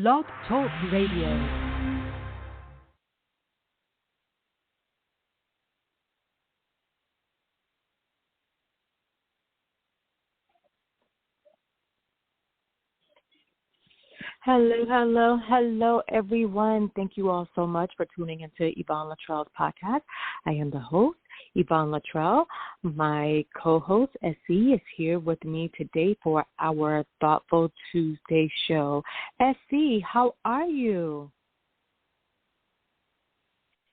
Blog Talk Radio. Hello, everyone. Thank you all so much for tuning into Yvonne Luttrell's podcast. I am the host, Yvonne Luttrell. My co-host, SC, is here with me today for our Thoughtful Tuesday show. SC, how are you?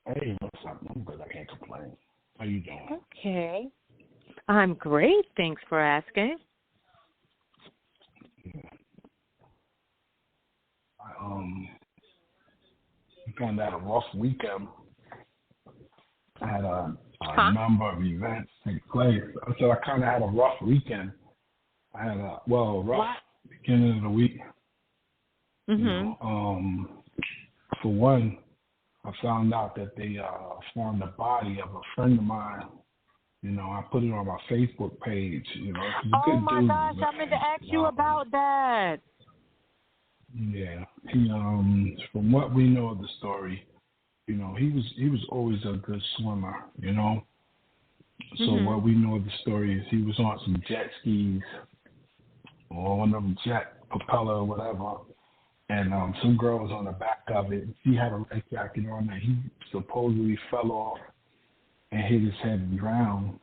Hey, what's up? I'm good. I can't complain. How you doing? Okay. I'm great. Thanks for asking. Yeah. I kind of had a rough weekend. I had a number of events take place. So I kind of had a rough weekend. I had a rough beginning of the week. Mm-hmm. You know, for one, I found out that they found the body of a friend of mine. You know, I put it on my Facebook page. You know, he's a good dude. Oh my gosh, I meant to ask you about that. Yeah, he from what we know of the story, you know, he was always a good swimmer, you know. So what we know of the story is he was on some jet skis or one of them jet propeller or whatever, and some girl was on the back of it. He had a life jacket on, and he supposedly fell off and hit his head and drowned.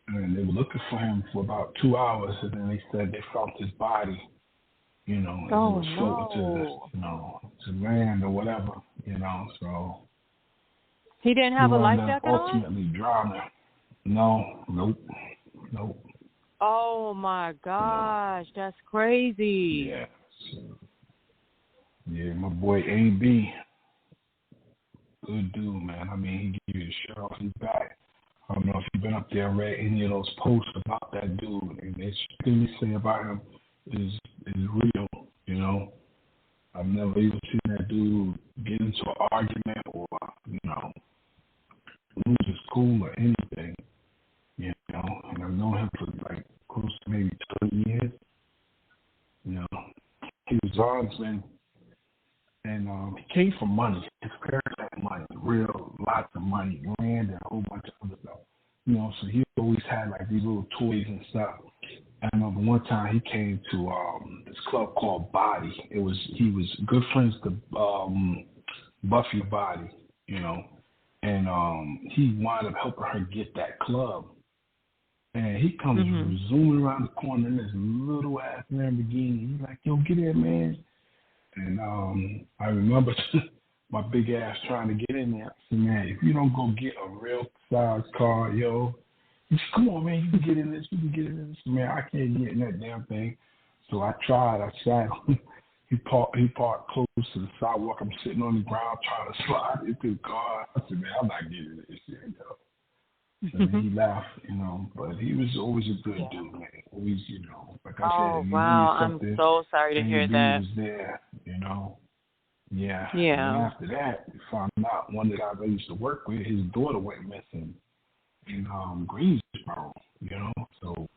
And they were looking for him for about 2 hours, and then they said they found his body. You know, it was floating to land or whatever, you know, so. He didn't have a life jacket on? Ultimately drowning. Nope. Oh my gosh, that's crazy. Yeah. So, yeah, my boy A.B., good dude, man. I mean, he gave you the shirt off his back. I don't know if you've been up there and read any of those posts about that dude, and everything they say about him is real, you know. I've never even seen that dude get into an argument or, you know, lose his cool or anything, you know. And I've known him for like close to maybe 20 years, you know. He was honest, man, and he came from money. His parents had money, real lots of money, land and a whole bunch of other stuff, you know. So he always had like these little toys and stuff. I remember one time he came to this club called Body. He was good friends to Buffy Body, you know, and he wound up helping her get that club. And he comes zooming around the corner in this little ass Lamborghini. He's like, "Yo, get in, man!" And I remember my big ass trying to get in there. I said, "Man, if you don't go get a real size car, yo." He said, "Come on, man, you can get in this. Man, I can't get in that damn thing." So I tried. I sat. He parked close to the sidewalk. I'm sitting on the ground trying to slide into the car. I said, "Man, I'm not getting in this shit, yo." And he laughed, you know. But he was always a good dude, man. Always, you know. Like I said, if you wow, need something, I'm so sorry to hear that. was there, you know. Yeah. Yeah. And after that, we found out one that I used to work with, his daughter went missing in Greensboro, you know. So,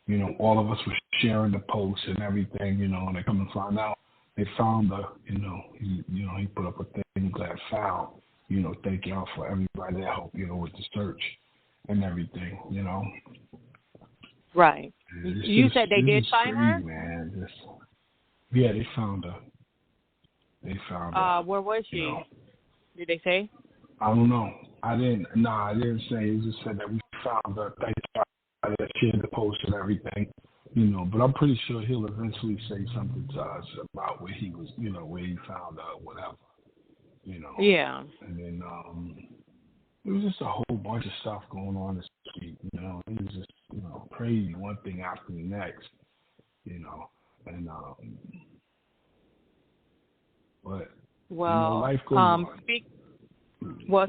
you know, all of us were sharing the posts and everything, you know, and they come and find out they found her, you know, he put up a thing that found, you know, thank y'all for everybody that helped, you know, with the search and everything, you know. Right. You said they did find her? Man. Yeah, they found her. Where was she? You know. Did they say? I don't know. I didn't say. It just said that we found her. Thank God that shared the post and everything, you know. But I'm pretty sure he'll eventually say something to us about where he was, you know, where he found her, whatever, you know. Yeah. And then it was just a whole bunch of stuff going on this week, you know. It was just, you know, crazy, one thing after the next, you know. And but well, you know, life goes on.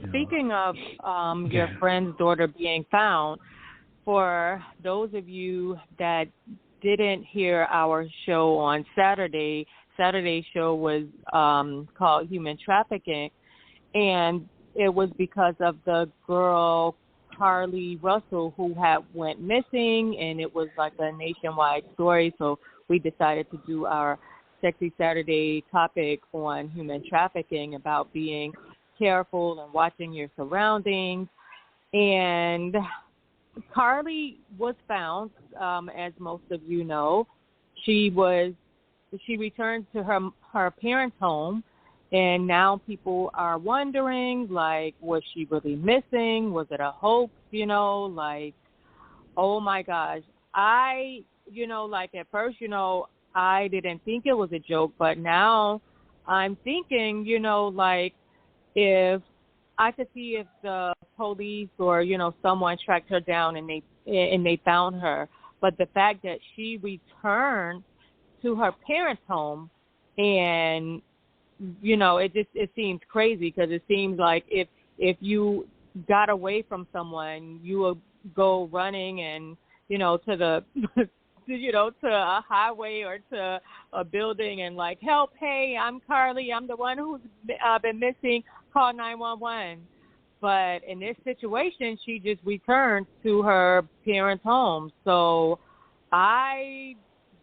Speaking of your friend's daughter being found, for those of you that didn't hear our show on Saturday's show was called Human Trafficking, and it was because of the girl Carly Russell who had went missing, and it was like a nationwide story, so we decided to do our Sexy Saturday topic on human trafficking about being careful and watching your surroundings. And Carlee was found, as most of you know. She returned to her parents' home, and now people are wondering, like, was she really missing? Was it a hoax? Like, oh my gosh. At first, I didn't think it was a joke, but now I'm thinking, like, if I could see if the police or, someone tracked her down and they found her. But the fact that she returned to her parents' home, and, it seems crazy, because it seems like if you got away from someone, you would go running and, to the to a highway or to a building and, like, help, hey, I'm Carlee, I'm the one who's been missing, call 911. But in this situation, she just returned to her parents' home. So I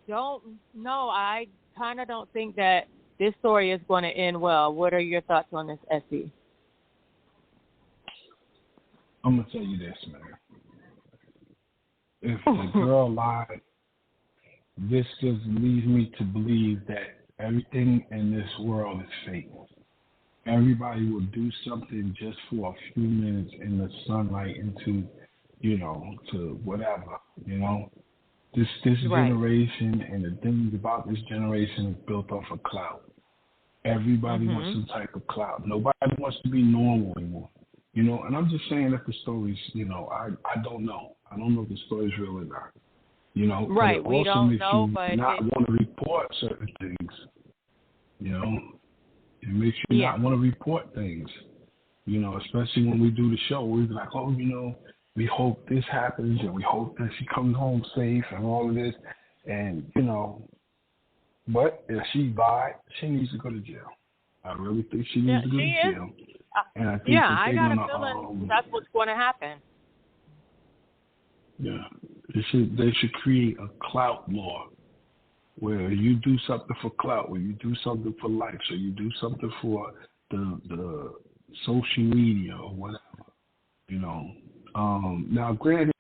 don't know. I kind of don't think that this story is going to end well. What are your thoughts on this, Essie? I'm going to tell you this, man. If the girl lied, this just leads me to believe that everything in this world is fake. Everybody will do something just for a few minutes in the sunlight into, to whatever, This Right. generation and the things about this generation is built off of clout. Everybody Mm-hmm. wants some type of clout. Nobody wants to be normal anymore. And I'm just saying that the stories, I don't know. I don't know if the story's real or not. Right. But it We also don't makes know, you but not want to report certain things. It makes you yeah. not want to report things. Especially when we do the show, we're like, oh, we hope this happens and we hope that she comes home safe and all of this. And, but if she lied, she needs to go to jail. I really think she needs to go to jail. And I think that I they're got gonna, a feeling that's what's going to happen. Yeah, they should create a clout law where you do something for clout, where you do something for likes, or you do something for the social media or whatever. Now granted,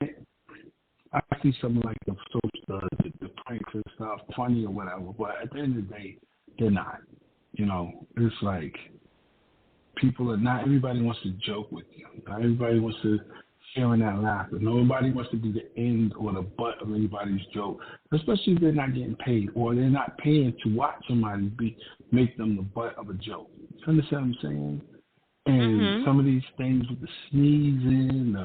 I see something like the pranks and stuff funny or whatever, but at the end of the day, they're not. It's like people are not. Everybody wants to joke with you. Not everybody wants to share in that laughter. Nobody wants to be the end or the butt of anybody's joke, especially if they're not getting paid or they're not paying to watch somebody make them the butt of a joke. You understand what I'm saying? And some of these things with the sneezing,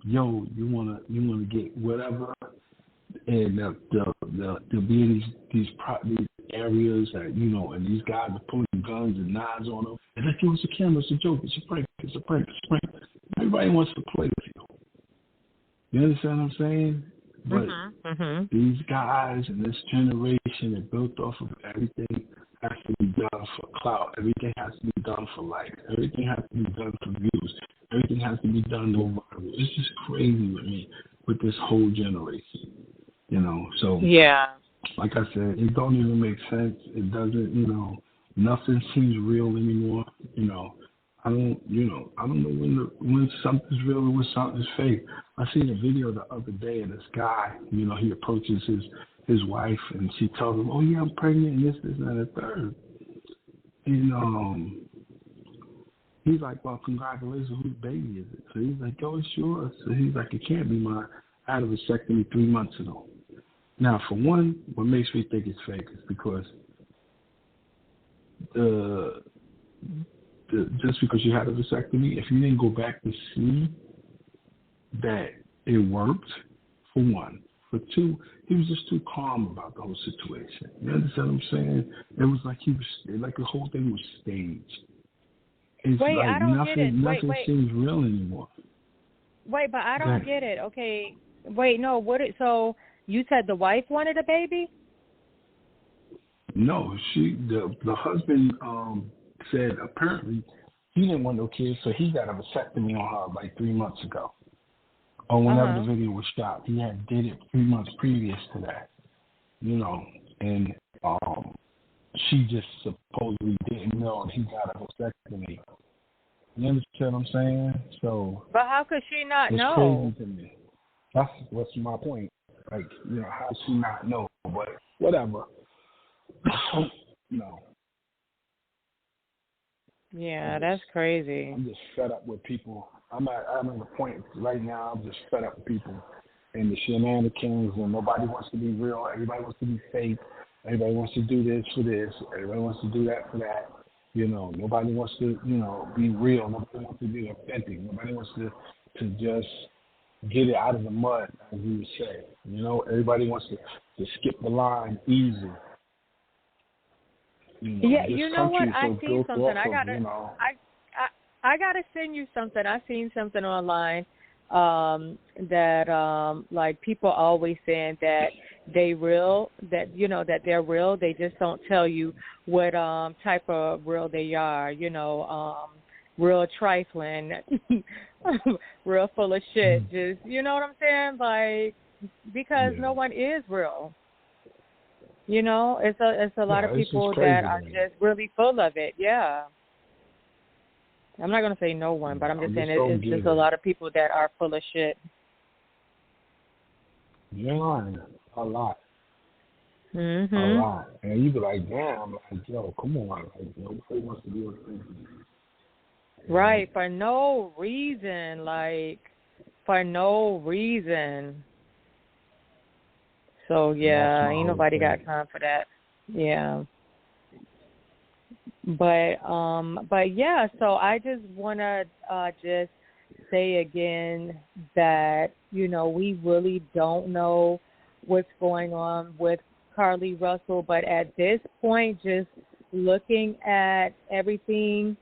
you wanna get whatever, and they'll be in these areas that and these guys are pulling guns and knives on them. And like, it's a camera, it's a joke, it's a prank, it's a prank, it's a prank. Everybody wants to play with you. You understand what I'm saying? But these guys in this generation are built off of everything has to be done for clout. Everything has to be done for likes. Everything has to be done for views. Everything has to be done to viral. It's just crazy with me with this whole generation. So Yeah. like I said, it don't even make sense. It doesn't, nothing seems real anymore. I don't know when something's real and when something's fake. I seen a video the other day of this guy, he approaches his wife and she tells him, oh yeah, I'm pregnant and this, and the third. And he's like, well, congratulations, whose baby is it? So he's like, oh, it's yours. So he's like, it can't be mine. I had a vasectomy 3 months ago. Now, for one, what makes me think it's fake is because just because you had a vasectomy, if you didn't go back to see that it worked, for one. For two, he was just too calm about the whole situation. You understand what I'm saying? It was like the whole thing was staged. It's Wait, like I don't get it. nothing seems real anymore. Wait, but I don't get it. Okay. Wait, no. So you said the wife wanted a baby? No, the husband said apparently he didn't want no kids, so he got a vasectomy on her like 3 months ago. Or whenever the video was shot, he did it 3 months previous to that. And she just supposedly didn't know and he got a vasectomy. You understand what I'm saying? So But how could she not it's know? crazy to me. That's what's my point. Like, how does she not know? But whatever. No. Yeah, that's crazy. I'm just fed up with people. I'm at a point right now. I'm just fed up with people and the shenanigans, and nobody wants to be real. Everybody wants to be fake. Everybody wants to do this for this. Everybody wants to do that for that. Nobody wants to, be real. Nobody wants to be authentic. Nobody wants to just get it out of the mud, as you would say. Everybody wants to skip the line easy. Yeah, you know what? I seen something. I gotta send you something. I seen something online that like people always saying that they're real. They just don't tell you what type of real they are. Real trifling, real full of shit. Just you know what I'm saying? Like because no one is real. It's a lot of people that are just really full of it. Yeah. I'm not gonna say no one, but I'm just saying it's just a lot of people that are full of shit. Yeah, a lot. Mhm. A lot, and you be like, damn, like, yo, come on, like, nobody wants to be with you. Right, for no reason, for no reason. So yeah, ain't nobody got time for that. Yeah. But yeah, so I just wanna just say again that, we really don't know what's going on with Carlee Russell, but at this point just looking at everything,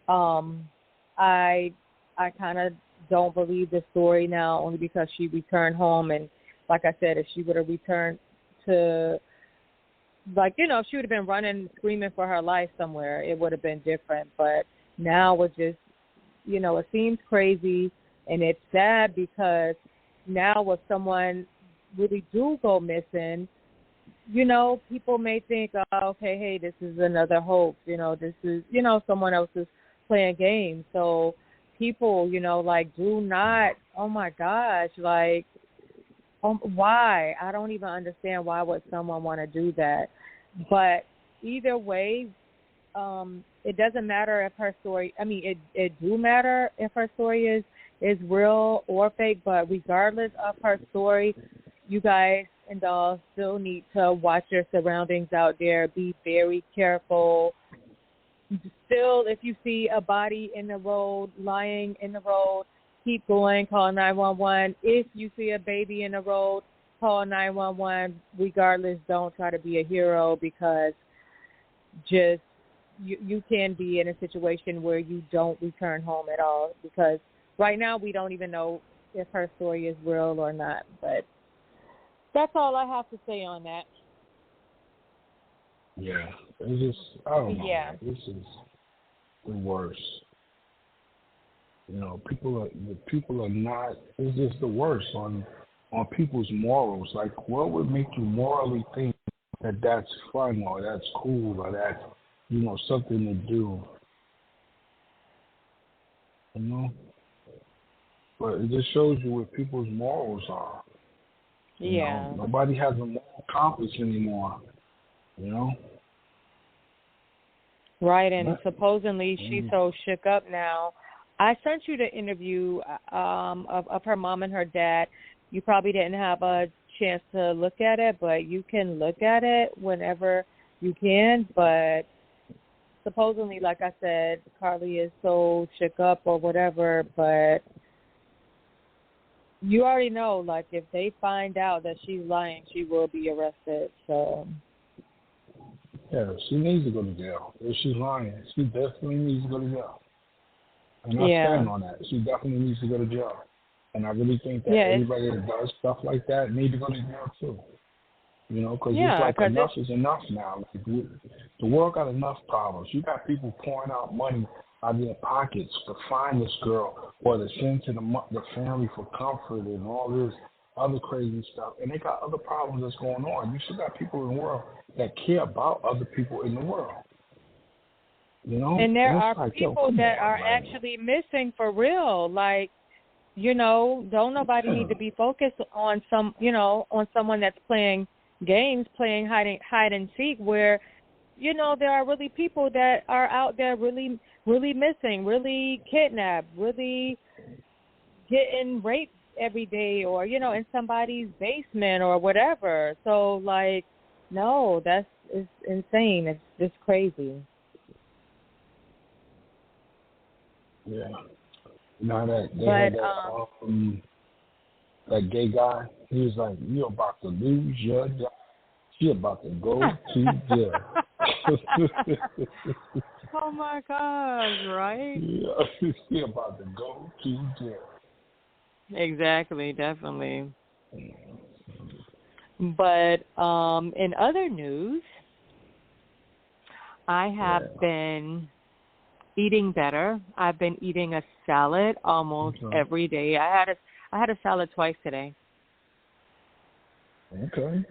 I kind of don't believe the story now only because she returned home. And like I said, if she would have returned to, if she would have been running, screaming for her life somewhere, it would have been different. But now it just, it seems crazy, and it's sad because now if someone really do go missing, people may think, oh, okay, hey, this is another hoax. This is, someone else is playing games. So people, do not, oh my gosh, why? I don't even understand why would someone want to do that. But either way, it doesn't matter if her story, it do matter if her story is real or fake, but regardless of her story, you guys and dolls still need to watch your surroundings out there. Be very careful. Still, if you see a body in the road, lying in the road, keep going, call 911. If you see a baby in the road, call 911. Regardless, don't try to be a hero because just you can be in a situation where you don't return home at all because right now we don't even know if her story is real or not. But that's all I have to say on that. Yeah, it's just, I don't know. Yeah. This is the worst. People are not. It's just the worst on people's morals. Like, what would make you morally think that that's fun or that's cool or that's something to do? But it just shows you what people's morals are. Yeah. Nobody has a moral compass anymore. Right, and supposedly she's so shook up now. I sent you the interview of her mom and her dad. You probably didn't have a chance to look at it, but you can look at it whenever you can. But supposedly, like I said, Carlee is so shook up or whatever, but you already know, if they find out that she's lying, she will be arrested, so... Yeah, she needs to go to jail. If she's lying, she definitely needs to go to jail. And I stand on that. She definitely needs to go to jail. And I really think that everybody that does stuff like that need to go to jail too. Because it's enough is enough now. The world got enough problems. You got people pouring out money out of their pockets to find this girl or to send to the family for comfort and all this other crazy stuff. And they got other problems that's going on. You still got people in the world that care about other people in the world. You know, And there and it's are like, yo, people come that on, are man. actually missing for real. Like, don't nobody need to be focused on on someone that's playing games, playing hide and seek, where, there are really people that are out there really, really missing, really kidnapped, really getting raped every day, or, in somebody's basement or whatever. So, like, no, it's insane. It's just crazy. Yeah. Now they had But that gay guy. He was like, "You're about to lose your job. You're about to go to jail." oh my gosh, right? Yeah, you're about to go to jail. Exactly, definitely. But in other news, I have Yeah. been eating better. I've been eating a salad almost every day. I had a salad twice today. Okay.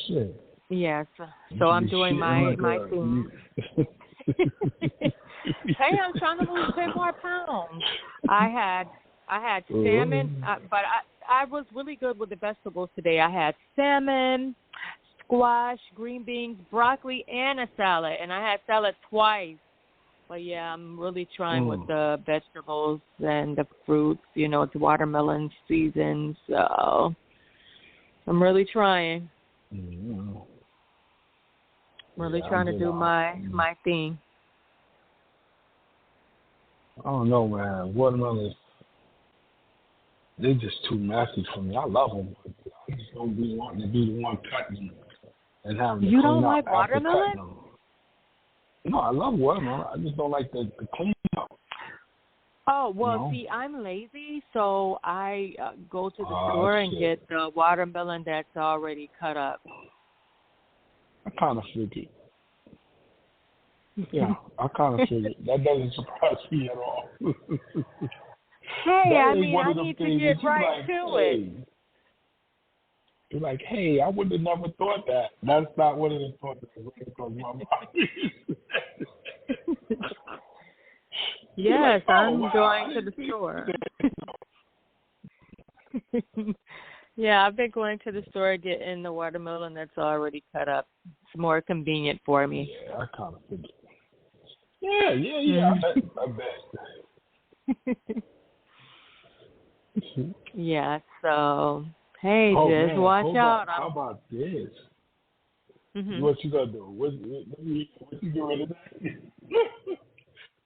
Shit. Yes. So I'm doing my thing. Hey, I'm trying to lose 10 more pounds. I had salmon, but I was really good with the vegetables today. I had salmon, squash, green beans, broccoli, and a salad. And I had salad twice. But, yeah, I'm really trying with the vegetables and the fruits. It's watermelon season, so I'm really trying. Really trying to do my thing. I don't know, man. Watermelons, they're just too messy for me. I love them. I just don't be wanting to be the one cutting them and having to You clean don't up like after watermelon? cutting them. No, I love watermelon. I just don't like the clean up. Oh, well, see, I'm lazy, so I go to the store and get the watermelon that's already cut up. I kind of figured. Yeah, I kind of figured. That doesn't surprise me at all. Hey, I one need to get right to it. You're like, hey, I would have never thought that. That's not what it is thought Yes, like, I'm going to the store. Yeah, I've been going to the store getting the watermelon that's already cut up. It's more convenient for me. Yeah, I kind of figured. Yeah. I bet. Yeah, so, hey, just watch out. How about this? Mm-hmm. What you gonna do? What you doing today?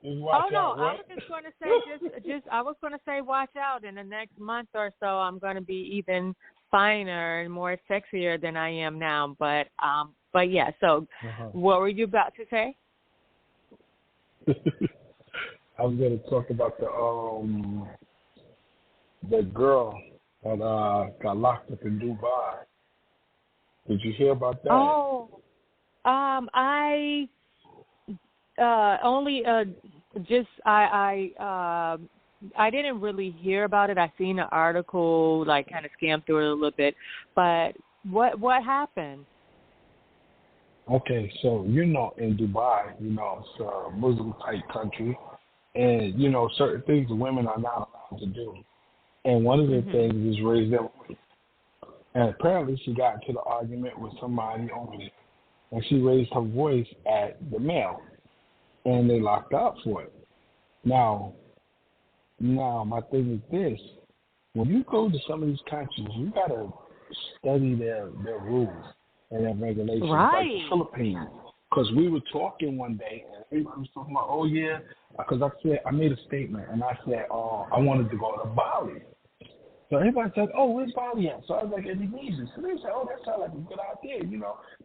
I was just going to say, I was going to say, watch out. In the next month or so, I'm going to be even finer and more sexier than I am now. But yeah. So, what were you about to say? I was going to talk about the girl that got locked up in Dubai. Did you hear about that? Oh, I only I didn't really hear about it. I seen an article, like kind of scanned through it a little bit. But what happened? Okay, so in Dubai, it's a Muslim type country, and certain things women are not allowed to do. And one of the things is raise their voice. And apparently she got into the argument with somebody over there, and she raised her voice at the male, and they locked her up for it. Now, my thing is this. When you go to some of these countries, you got to study their rules and their regulations, right. Like the Philippines. Because we were talking one day, and everybody was talking about, because I made a statement, and I said, I wanted to go to Bali. So everybody said, where's Bali at? So I was like, Indonesia. So they said, that sounds like a good idea,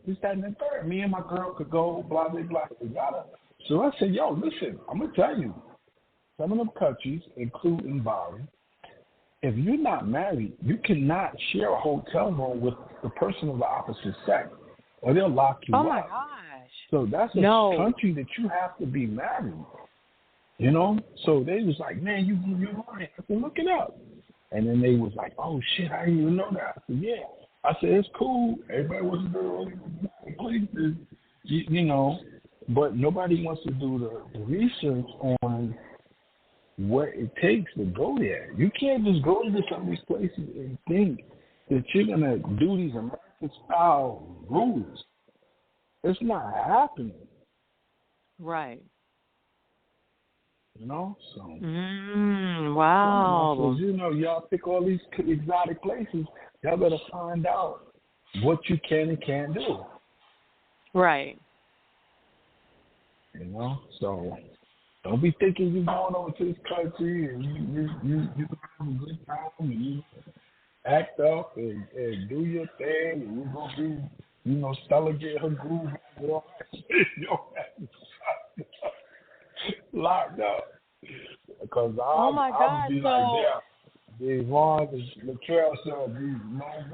this, that, and the third. Me and my girl could go, blah, blah, blah, blah. So I said, listen, I'm going to tell you, some of them countries, including Bali, if you're not married, you cannot share a hotel room with the person of the opposite sex, or they'll lock you up. Oh, my gosh. So that's a country that you have to be married, So they was like, man, you're right. I said, look it up. And then they was like, oh, shit, I didn't even know that. I said, yeah. I said it's cool. Everybody wants to go to places, you know, but nobody wants to do the research on what it takes to go there. You can't just go to some of these places and think that you're gonna do these American style rules. It's not happening. Right. You know, so Wow. so, you know, y'all pick all these exotic places. Y'all better find out what you can and can't do. Right. You know, so don't be thinking you're going over to this country and you have a good time and you act up and do your thing and you're gonna be, you know, Stella get her groove and all that shit. Your ass locked up. Because Oh my God! I'll be So like, yeah, Yvonne, Latrell said, no more.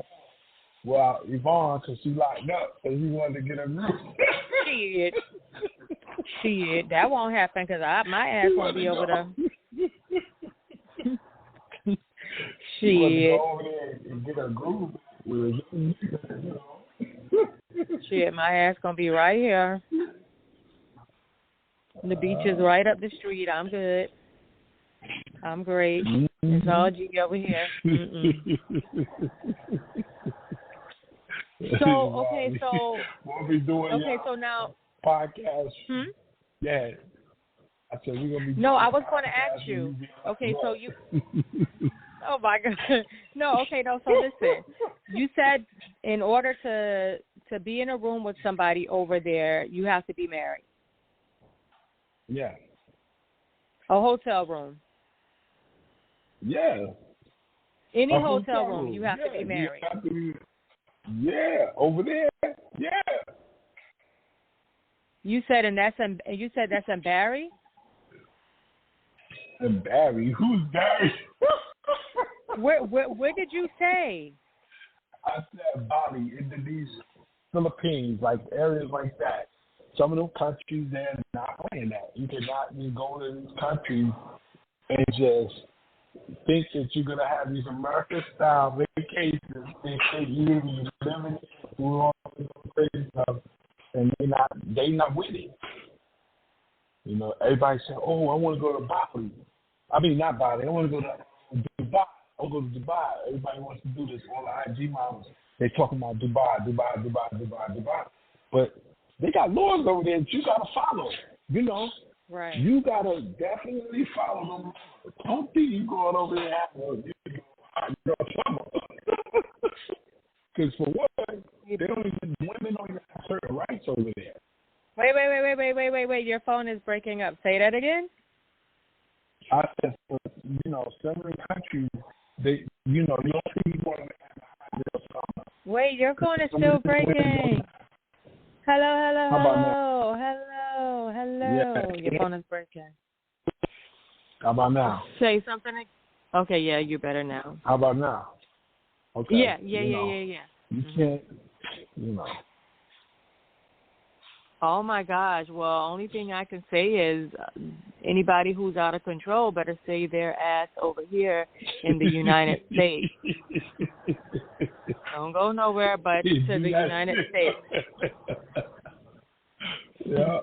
Well, Yvonne, because she locked up, because he wanted to get her groove. shit, that won't happen because my ass won't be over there. She wanted to Shit. go over there and get her groove. You know. Shit, my ass gonna be right here. The beach is right up the street. I'm good. I'm great. It's all G over here. So okay, so what we doing? Okay, so now podcast. Yeah, I said we're gonna be. No, I was going to ask you. Okay, so you. Oh my God. No, okay, no. So listen, you said in order to be in a room with somebody over there, you have to be married. Yeah. A hotel room. Yeah. Any hotel room, you have to be married. Over there. Yeah. You said that's in Barry? And Barry? Who's Barry? Where did you say? I said Bali, Indonesia, Philippines, like areas like that. Some of them countries, they're not playing that. You cannot just go to these countries and just think that you're going to have these American-style vacations and think you're living it, do all this crazy stuff, and they not with it. You know, everybody say, oh, I want to go to Bali. I mean, not Bali. I want to go to Dubai. I want to go to Dubai. Everybody wants to do this. All the IG models, they talking about Dubai. But they got laws over there that you got to follow. You know, right? You got to definitely follow them. Don't think you going over there you're trouble. Because for one, they don't even women don't even have certain rights over there. Wait. Your phone is breaking up. Say that again. I said, you know, several countries, they, you know, you don't see people. Wait, your phone is still breaking. Hello. Yeah. Your phone is breaking. How about now? Say something. Okay, yeah, you're better now. How about now? Okay. Yeah. You can't, you know. Oh my gosh. Well, only thing I can say is anybody who's out of control better stay their ass over here in the United States. Don't go nowhere but to the United States. Yeah.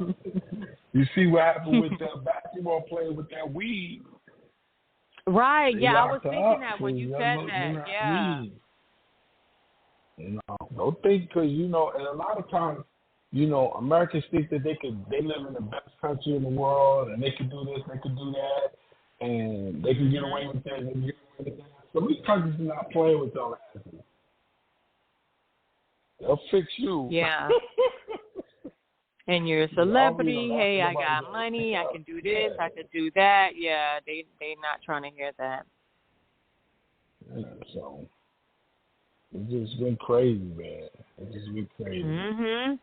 You see what happened with the basketball player with that weed? Right. They Yeah, I was locked her thinking up that when you for said that. Yeah. weed. You know, don't think because, you know, and a lot of times, you know, Americans think that they live in the best country in the world and they can do this, they can do that, and they can get away with that. They can get away with that. So these countries are not playing with all that. They'll fix you. Yeah. And you're a celebrity. Hey, I got money. I can do this. I can do that. Yeah, they not trying to hear that. Yeah, so it's just been crazy, man. It's just been crazy. Mhm.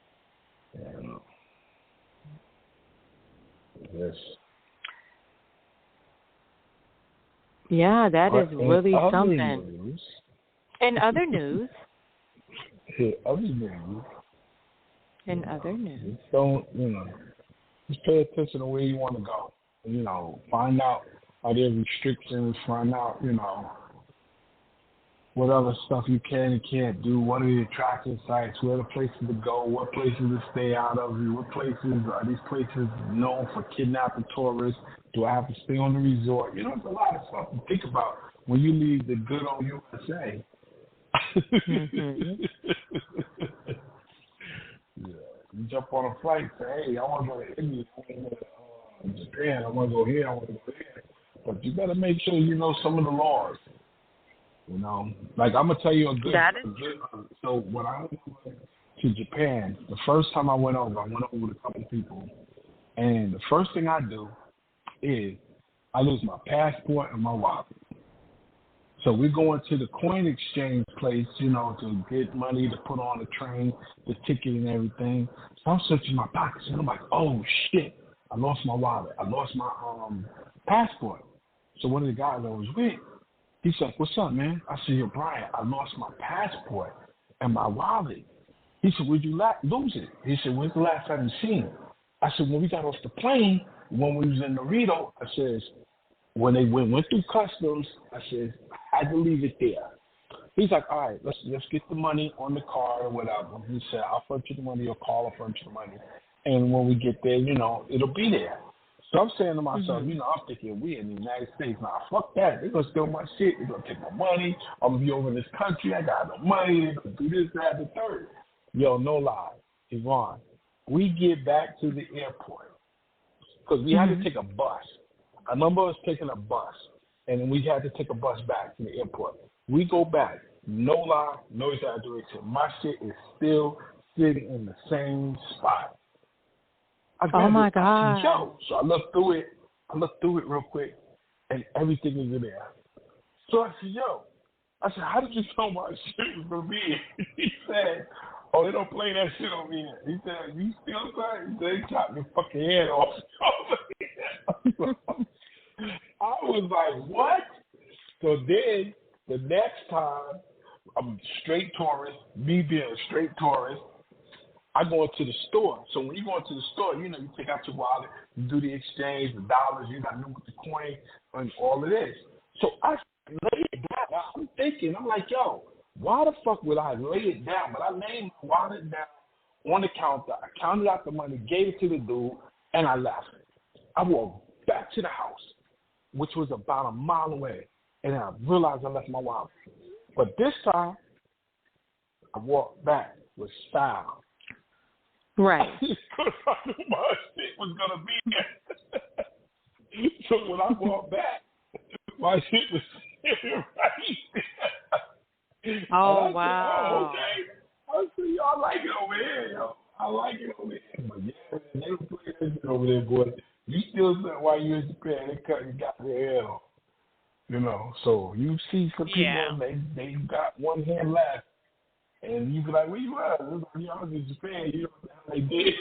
Yes. Yeah, that is really something. News, In other news. In other news. Don't, you know, just pay attention to where you want to go. You know, find out are there restrictions, find out, you know, what other stuff you can and can't do, what are the attraction sites, where are the places to go, what places to stay out of, what places are these places known for kidnapping tourists, do I have to stay on the resort? You know, there's a lot of stuff to think about when you leave the good old USA. Mm-hmm. Yeah. You jump on a flight, say, hey, I want to go to India, I want to go to Japan, I want to go here, I want to go there. But you better make sure you know some of the laws. You know, like I'm gonna tell you a good. So when I went to Japan, the first time I went over with a couple of people, and the first thing I do is I lose my passport and my wallet. So we go into the coin exchange place, you know, to get money to put on the train, the ticket and everything. So I'm searching my pockets and I'm like, oh shit, I lost my wallet, I lost my passport. So one of the guys I was with, he's like, what's up, man? I said, yo, Brian, I lost my passport and my wallet. He said, where'd you lose it? He said, when's the last time you seen it? I said, when we got off the plane, when we was in Narita, I says, when they went through customs, I said, I had to leave it there. He's like, all right, let's get the money on the car or whatever. He said, I'll front you the money, or call, I'll front you the money. And when we get there, you know, it'll be there. So I'm saying to myself, you know, I'm thinking we in the United States. Nah, fuck that. They're going to steal my shit. They're going to take my money. I'm going to be over in this country. I got no money. They're going to do this, that, and the third. Yo, no lie. Yvonne, we get back to the airport because we had to take a bus. A number of us taking a bus, and then we had to take a bus back to the airport. We go back. No lie, no exaggeration. My shit is still sitting in the same spot. Oh my God! Yo, so I looked through it real quick, and everything is in there. So I said, yo, how did you know my shit was gonna be here? He said, oh, they don't play that shit over here. He said, you still saying? He said, they chopped your fucking head off. I was like, what? So then the next time, I'm a straight tourist. Me being a straight tourist, I go into the store. So when you go into the store, you know, you take out your wallet, you do the exchange, the dollars, you got to know with the coin, and all of this. So I lay it down. I'm thinking, I'm like, yo, why the fuck would I lay it down? But I laid my wallet down on the counter. I counted out the money, gave it to the dude, and I left. I walked back to the house, which was about a mile away, and I realized I left my wallet. But this time, I walked back with style. Right. Because I knew my shit was going to be there. So when I walked back, my shit was sitting right there. Oh, wow. Said, oh, okay. I said, y'all like it over here, yo. I like it over here. But yeah, they don't play that shit over there, boy. You still think while you in Japan, they cut you got their hair off. You know, so you see some people, they got one hand left. And you be like, where you at? I was in Japan. You know what they did?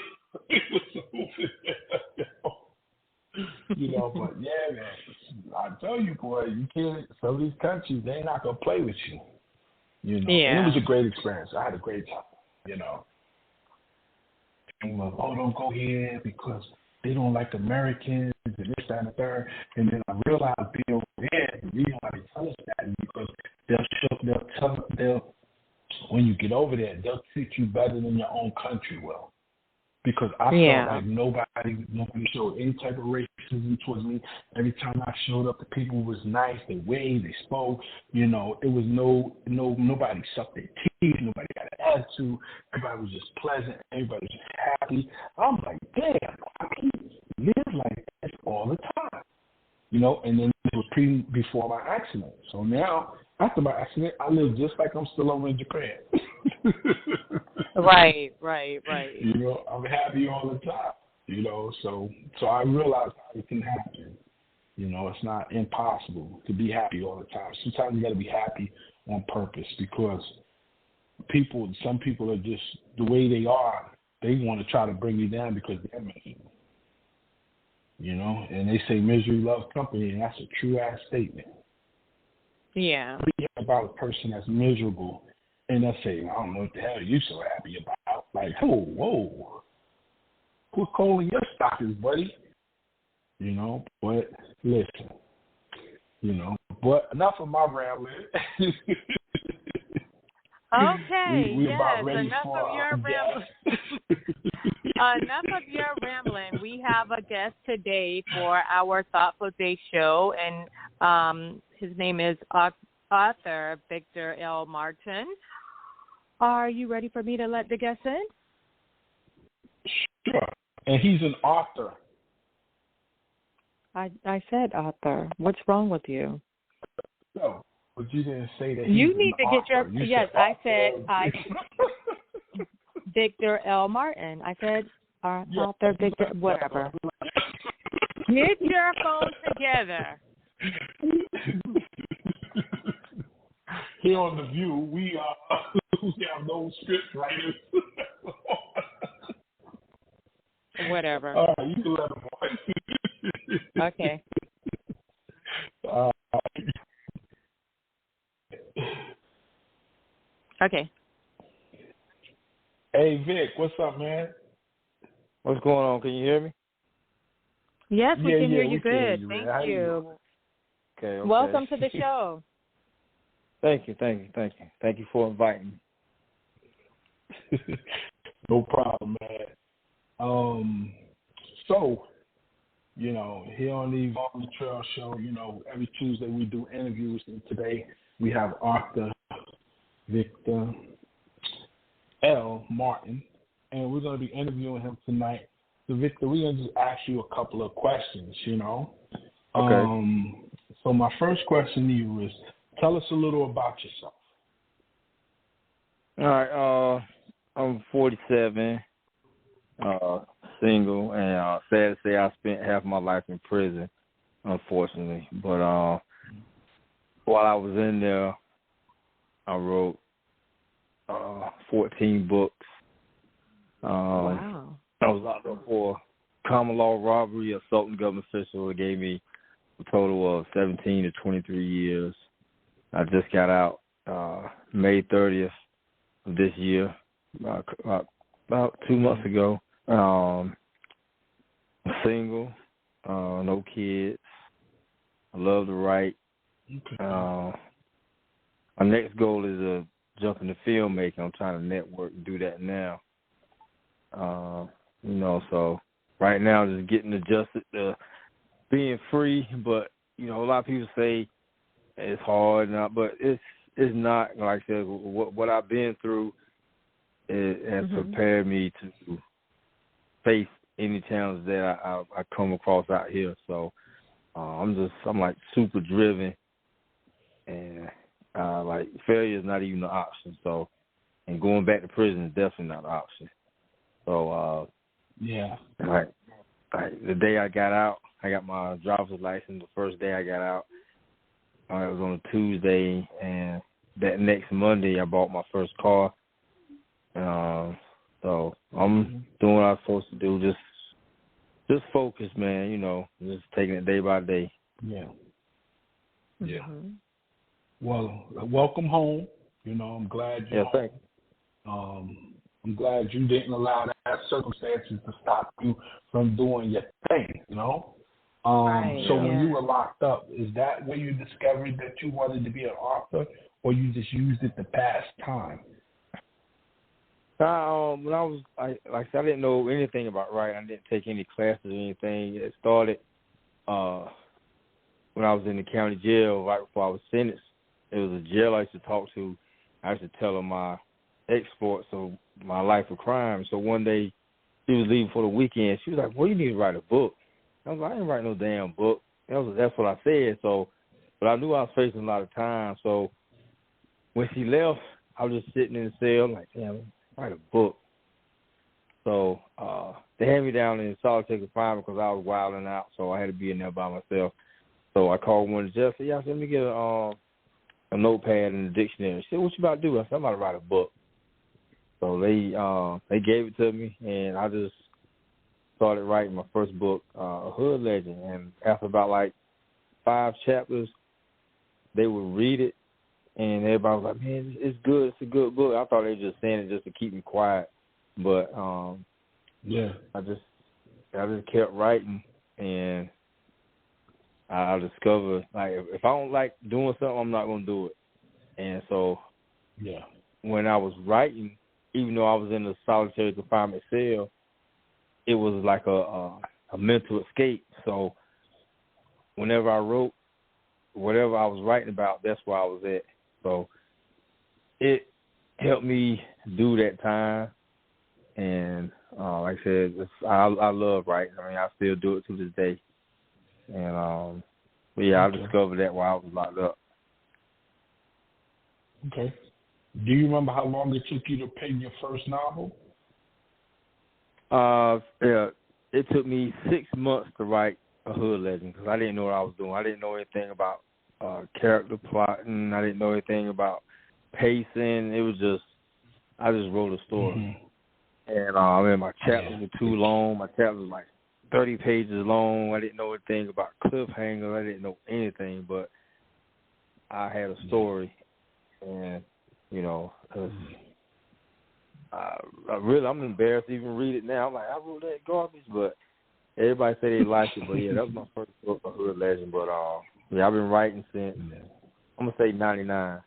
You know, but yeah, man. I tell you, boy, you can't. Some of these countries, they're not gonna play with you. You know, and it was a great experience. I had a great time. You know, and like, oh, don't go here because they don't like Americans and this, that, and the third. And then I realized being over there, the reason why they tell us that is because they'll when you get over there, they'll treat you better than your own country will. Because I felt like nobody showed any type of racism towards me. Every time I showed up, the people was nice. They waved, they spoke. You know, it was nobody sucked their teeth. Nobody had an attitude. Everybody was just pleasant. Everybody was just happy. I'm like, damn, I can live like this all the time. You know, and then it was before my accident. So now, after my accident, I live just like I'm still over in Japan. Right. You know, I'm happy all the time. You know, so I realized how it can happen. You know, it's not impossible to be happy all the time. Sometimes you got to be happy on purpose because some people are just the way they are. They want to try to bring you down because they're miserable. You know, and they say misery loves company, and that's a true-ass statement. Yeah. Think about a person that's miserable, and they'll say, I don't know what the hell you're so happy about. Like, whoa. Quit calling your stockings, buddy. You know, but listen. You know, but enough of my rambling. Okay, we about yes, ready enough for of your rambling. Enough of your rambling. We have a guest today for our Thoughtful Day show, and his name is author Victor L. Martin. Are you ready for me to let the guest in? Sure. And he's an author. I said author. What's wrong with you? No, but you didn't say that. You he's need to get your. You Yes, said I Victor L. Martin. I said author Victor. Whatever. Get your phone together. Here on The View, we have no script writers. Whatever. All right, you can let him on. Okay. Okay. Hey, Vic, what's up, man? What's going on? Can you hear me? Yes, we can hear you we can hear good. you, Thank man. you. Okay. Welcome to the show. Thank you for inviting me. No problem, man. So, here on the Evolve the Trail show, every Tuesday we do interviews, and today we have author Victor L. Martin, and we're going to be interviewing him tonight. So, Victor, we're going to just ask you a couple of questions, Okay. So my first question to you is, tell us a little about yourself. All right. I'm 47, single, and sad to say I spent half my life in prison, unfortunately. But while I was in there, I wrote 14 books. Wow. I was out there for common law robbery, assaulting government official. It gave me a total of 17 to 23 years. I just got out May 30th of this year, about 2 months ago. I'm single, no kids. I love to write. Okay. My next goal is to jump into filmmaking. I'm trying to network and do that now. So right now just getting adjusted to being free, but a lot of people say it's hard, but it's not. Like I said, what I've been through has prepared me to face any challenge that I come across out here. So I'm like super driven, and like failure is not even an option. So, and going back to prison is definitely not an option. So yeah. Like the day I got out, I got my driver's license. The first day I got out, it was on a Tuesday, and that next Monday I bought my first car. So I'm doing what I'm supposed to do. Just focus, man. Just taking it day by day. Yeah. Yeah. Mm-hmm. Well, welcome home. I'm glad you're home. Thank you. I'm glad you didn't allow that circumstances to stop you from doing your thing, Right, So when you were locked up, is that where you discovered that you wanted to be an author, or you just used it to pass time? When I was, like I said, I didn't know anything about writing. I didn't take any classes or anything. It started when I was in the county jail right before I was sentenced. It was a jail I used to talk to. I used to tell them my exploits of my life of crime. So one day she was leaving for the weekend. She was like, well, you need to write a book. I was like, I didn't write no damn book. That's what I said. So, but I knew I was facing a lot of time. So when she left, I was just sitting in the cell like, damn, write a book. So they had me down in solitary confinement because I was wilding out. So I had to be in there by myself. So I called one of the judges. I said, yeah, let me get a notepad and a dictionary. She said, what you about to do? I said, I'm about to write a book. So they gave it to me, and I just started writing my first book, A Hood Legend. And after about like 5 chapters, they would read it, and everybody was like, man, it's good. It's a good book. I thought they were just saying it just to keep me quiet. But I just kept writing, and I discovered, like, if I don't like doing something, I'm not going to do it. And so when I was writing, even though I was in a solitary confinement cell, it was like a mental escape. So whenever I wrote, whatever I was writing about, that's where I was at. So it helped me do that time. And like I said, I love writing. I mean, I still do it to this day. And but yeah, Okay. I discovered that while I was locked up. Okay. Do you remember how long it took you to pen your first novel? Yeah, it took me 6 months to write a hood legend because I didn't know what I was doing. I didn't know anything about character plotting. I didn't know anything about pacing. It was just, I just wrote a story. Mm-hmm. And my chapters were too long. My chapters were like 30 pages long. I didn't know anything about cliffhangers. I didn't know anything, but I had a story. And, I'm embarrassed to even read it now. I'm like, I wrote that garbage, but everybody say they liked it. But yeah, that was my first book, A Hood Legend. But yeah, I've been writing since, I'm going to say 99.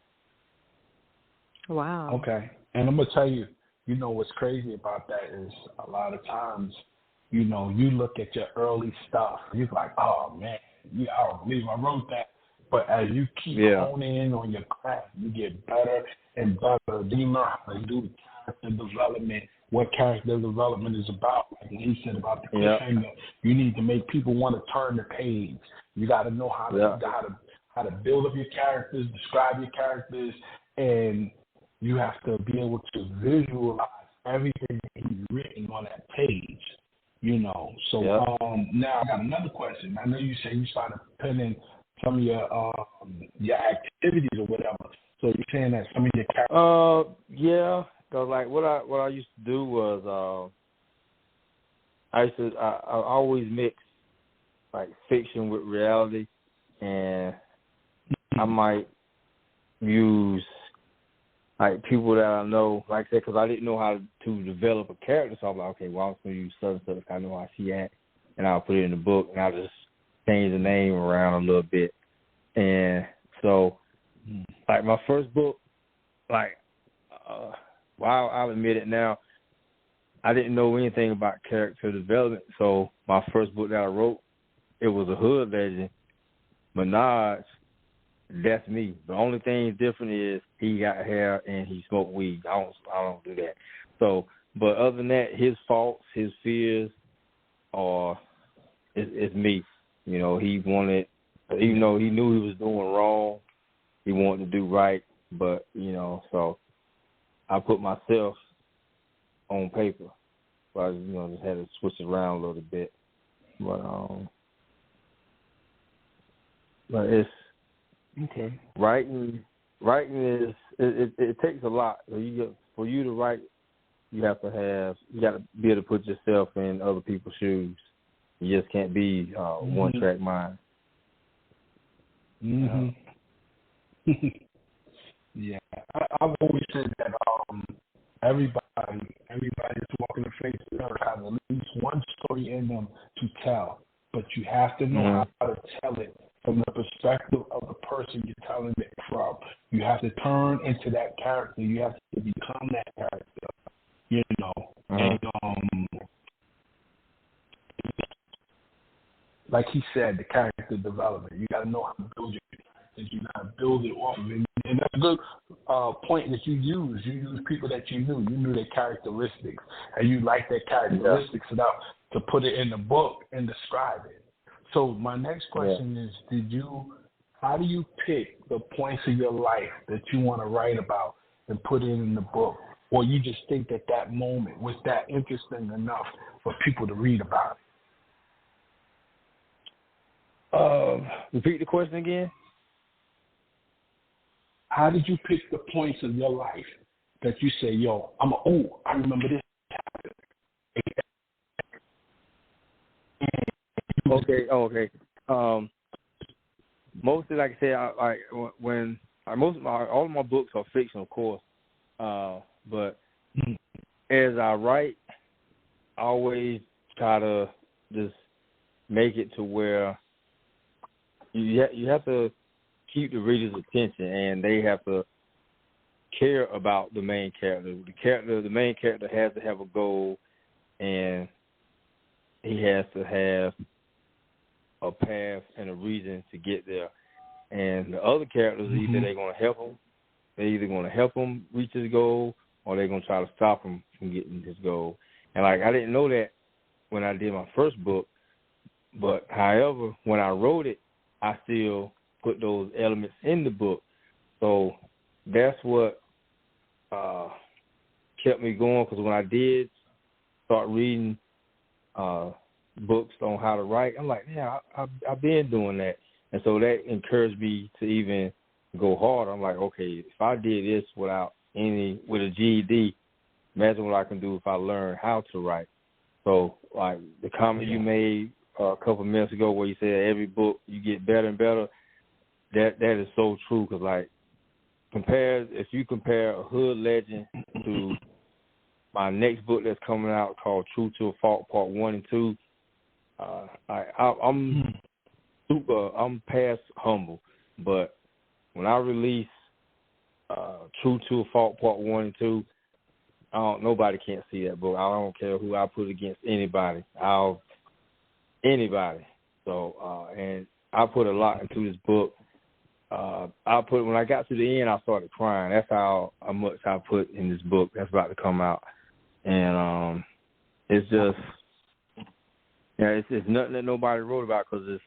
Wow. Okay. And I'm going to tell you, what's crazy about that is a lot of times, you look at your early stuff, you're like, oh, man, I don't believe I wrote that. But as you keep honing in on your craft, you get better and better. Do you learn how to do character development, what character development is about? Like he said about the cliffhanger, you need to make people want to turn the page. You got to know how to build up your characters, describe your characters, and you have to be able to visualize everything that he's written on that page. So now I got another question. I know you say you started penning some of your activities or whatever. So you're saying that some of your characters. Yeah, because like what I used to do was I always mix like fiction with reality, and I might use like people that I know, like I said, because I didn't know how to develop a character. So I'm like, okay, well, I'm going to use certain stuff I know how she act, and I'll put it in the book, and I'll just change the name around a little bit. And so, like, my first book, like, I'll admit it now, I didn't know anything about character development. So my first book that I wrote, it was a hood legend. Minaj, that's me. The only thing different is he got hair and he smoked weed. I don't do that. So, but other than that, his faults, his fears, it's me. He wanted, even though he knew he was doing wrong, he wanted to do right. But so I put myself on paper. So I just had to switch it around a little bit. But it's Okay. writing is it takes a lot. For you to write, you got to be able to put yourself in other people's shoes. You just can't be one track mind. Mm-hmm. Yeah, I've always said that everybody that's walking the face of the earth has at least one story in them to tell, but you have to know how to tell it from the perspective of the person you're telling it from. You have to turn into that character. You have to become that character. And like he said, the character development. You got to know how to build your characters. You got to build it off of it. And that's a good point that you use. You use people that you knew. You knew their characteristics, and you liked their characteristics enough to put it in the book and describe it. So my next question is, how do you pick the points of your life that you want to write about and put it in the book? Or you just think that moment was that interesting enough for people to read about it? Repeat the question again. How did you pick the points of your life that you say, yo, I remember this happened? Okay. Mostly, like I said, all of my books are fiction, of course. But as I write, I always try to just make it to where you have to keep the reader's attention, and they have to care about the main character. The main character has to have a goal, and he has to have a path and a reason to get there. And the other characters, either they're going to help him, they're either going to help him reach his goal, or they're going to try to stop him from getting his goal. And, like, I didn't know that when I did my first book, but, however, when I wrote it, I still put those elements in the book. So that's what kept me going, because when I did start reading books on how to write, I'm like, yeah, I've been doing that. And so that encouraged me to even go harder. I'm like, okay, if I did this with a GED, imagine what I can do if I learn how to write. So, like, the comment you made a couple of minutes ago where you said every book you get better and better, that is so true, because, like, if you compare A Hood Legend to my next book that's coming out called True to a Fault Part 1 and 2, I'm past humble, but when I release True to a Fault Part 1 and 2, nobody can't see that book. I don't care who I put against anybody. Anybody. So, and I put a lot into this book. When I got to the end, I started crying. That's how much I put in this book that's about to come out. And it's just, it's nothing that nobody wrote about, because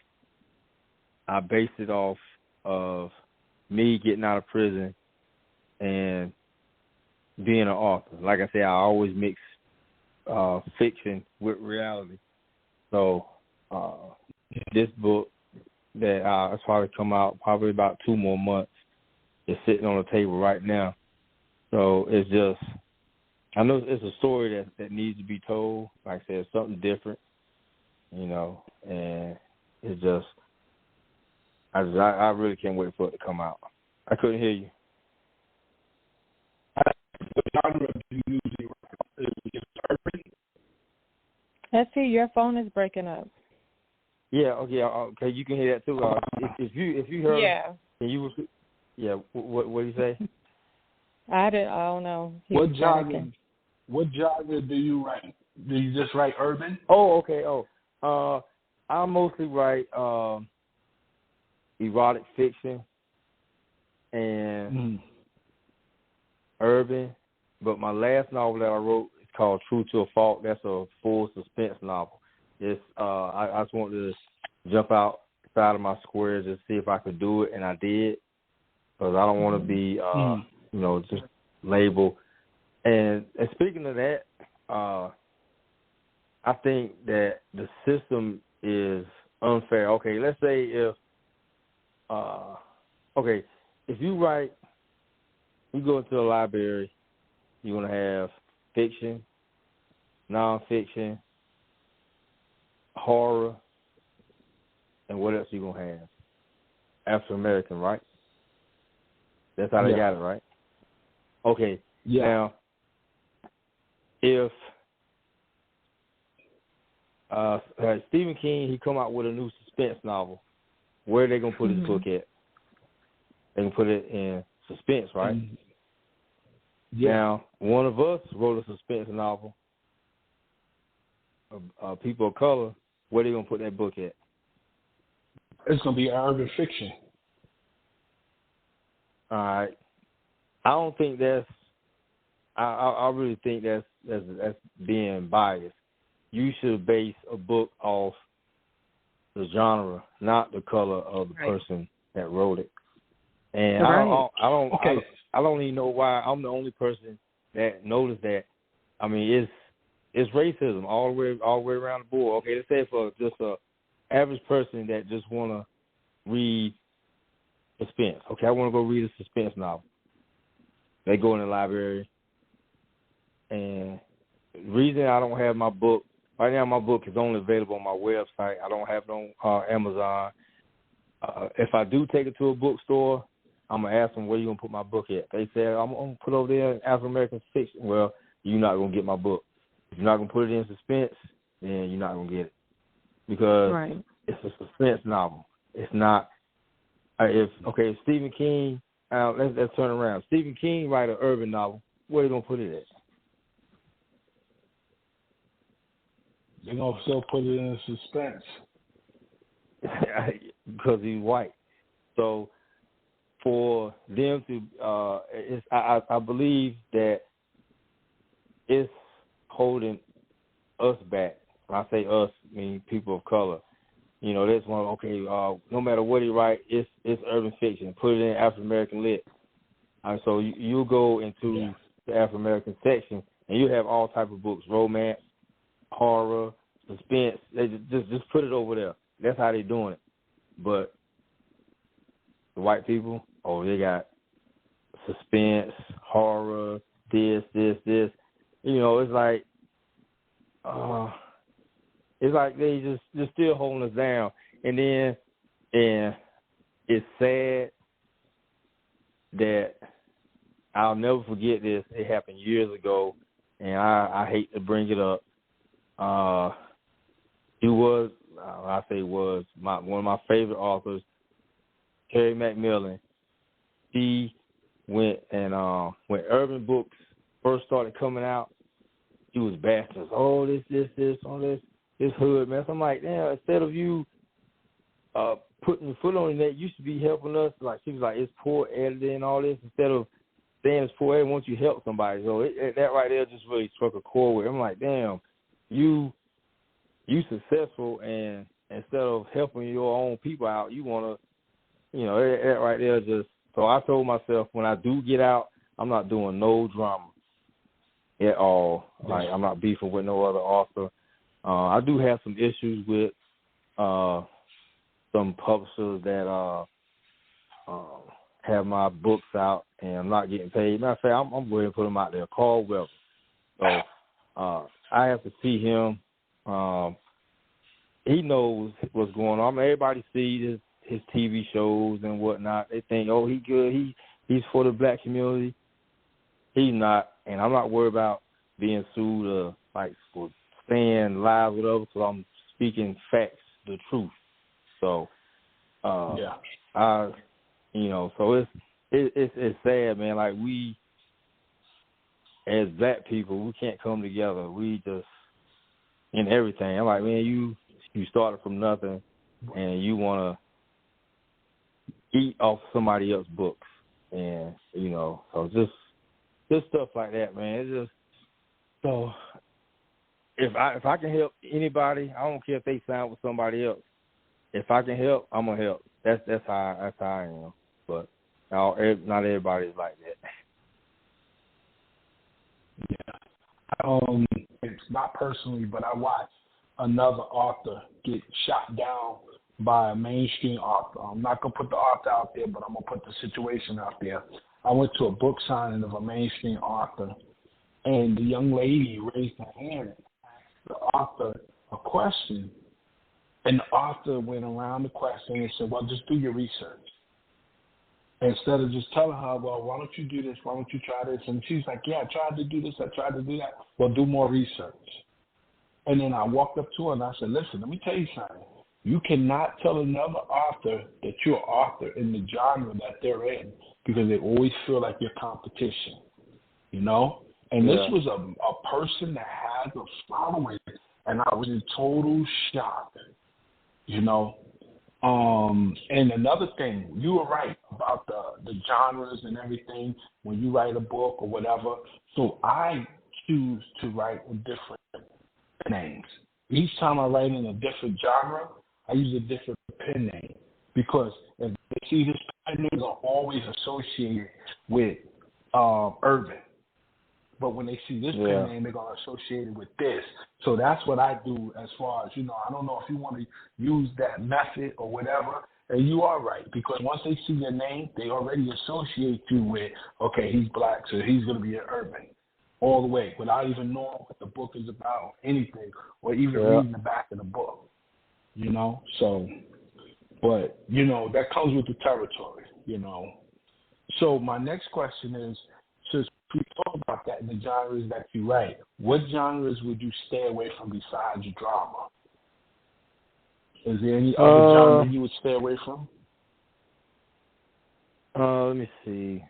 I based it off of me getting out of prison and being an author. Like I said, I always mix fiction with reality. So this book that's probably come out probably about 2 more months is sitting on the table right now. So it's just, I know it's a story that needs to be told. Like I said, something different, and it's just, I really can't wait for it to come out. I couldn't hear you. Let's see, your phone is breaking up. Yeah, okay, you can hear that too. If you heard, can you? Yeah, what do you say? I don't know. What genre do you write? Do you just write urban? Oh, okay. I mostly write erotic fiction and urban, but my last novel that I wrote is called True to a Fault. That's a full suspense novel. It's I just wanted to jump outside of my squares and see if I could do it, and I did, because I don't want to be just labeled. And speaking of that, I think that the system is unfair. Okay, let's say if you go into the library, you're going to have fiction, nonfiction, horror, and what else you going to have? African American, right? That's how they got it, right? Okay. Yeah. Now, if Stephen King, he come out with a new suspense novel, where are they going to put his book at? They can put it in suspense, right? Yeah. Now, one of us wrote a suspense novel, people of color, where are they going to put that book at? It's going to be urban fiction. All right. I don't think that's. I really think that's being biased. You should base a book off the genre, not the color of the person that wrote it. And I don't even know why I'm the only person that noticed that. I mean, it's racism all the way around the board. Okay, let's say for just a average person that just want to read suspense. Okay, I want to go read a suspense novel. They go in the library, and the reason I don't have my book right now, my book is only available on my website. I don't have it on Amazon. If I do take it to a bookstore, I'm gonna ask them where you gonna put my book at. They say I'm gonna put over there in African American fiction. Well, you're not gonna get my book. If you're not gonna put it in suspense, then you're not gonna get it, because it's a suspense novel. It's not. If Stephen King let's turn around. Stephen King write an urban novel. Where you gonna put it at? They're gonna still put it in suspense. Because he's white. So for them to, I believe that it's holding us back. When I say us, I mean people of color. You know, that's one. Okay, no matter what he write, it's urban fiction. Put it in African American lit. So you go into the African American section, and you have all type of books: romance, horror, suspense. They just put it over there. That's how they're doing it. But the white people, they got suspense, horror, this. You know, it's like they just still holding us down. And it's sad that I'll never forget this. It happened years ago, and I hate to bring it up. He was, one of my favorite authors, Terry McMillan. He went and when urban books first started coming out, he was bashing us. Oh, this, this hood mess. I'm like, damn, instead of you putting your foot on it, you should be helping us. Like, she was like, it's poor editing and all this. Instead of saying it's poor editing, once you help somebody. So that right there just really struck a chord with it. I'm like, damn, you successful, and instead of helping your own people out, you want to, that right there just. So I told myself, when I do get out, I'm not doing no drama at all. Like, I'm not beefing with no other author. I do have some issues with some publishers that have my books out and I'm not getting paid. Matter of fact, I'm going to put them out there. Carl Weber. So I have to see him. He knows what's going on. I mean, everybody sees his TV shows and whatnot. They think, oh, he good. He's for the black community. He's not, and I'm not worried about being sued for saying lies, whatever, because I'm speaking facts, the truth. So, so it's sad, man. Like, we, as black people, we can't come together. We just, in everything. I'm like, man, you started from nothing, and you want to eat off somebody else's books, and so just stuff like that, man. It's just so if I can help anybody, I don't care if they sign with somebody else. If I can help, I'm gonna help. That's how I am. But not everybody's like that. Yeah. It's not personally, but I watched another author get shot down by a mainstream author. I'm not going to put the author out there, but I'm going to put the situation out there. I went to a book signing of a mainstream author, and the young lady raised her hand and asked the author a question. And the author went around the question and said, well, just do your research. Instead of just telling her, well, why don't you do this? Why don't you try this? And she's like, yeah, I tried to do this. I tried to do that. Well, do more research. And then I walked up to her and I said, listen, let me tell you something. You cannot tell another author that you're an author in the genre that they're in because they always feel like you're competition, And this was a person that has a following, and I was in total shock, And another thing, you were right about the genres and everything when you write a book or whatever. So I choose to write with different names. Each time I write in a different genre, I use a different pen name because if they see this pen name, are always associated with urban. But when they see this pen name, they're going to associate it with this. So that's what I do as far as, I don't know if you want to use that method or whatever. And you are right, because once they see your name, they already associate you with, okay, he's black, so he's going to be an urban all the way without even knowing what the book is about or anything or even reading the back of the book, So, but, that comes with the territory, So my next question is, since we talk about that in the genres that you write, what genres would you stay away from besides drama? Is there any other genre you would stay away from? Let me see.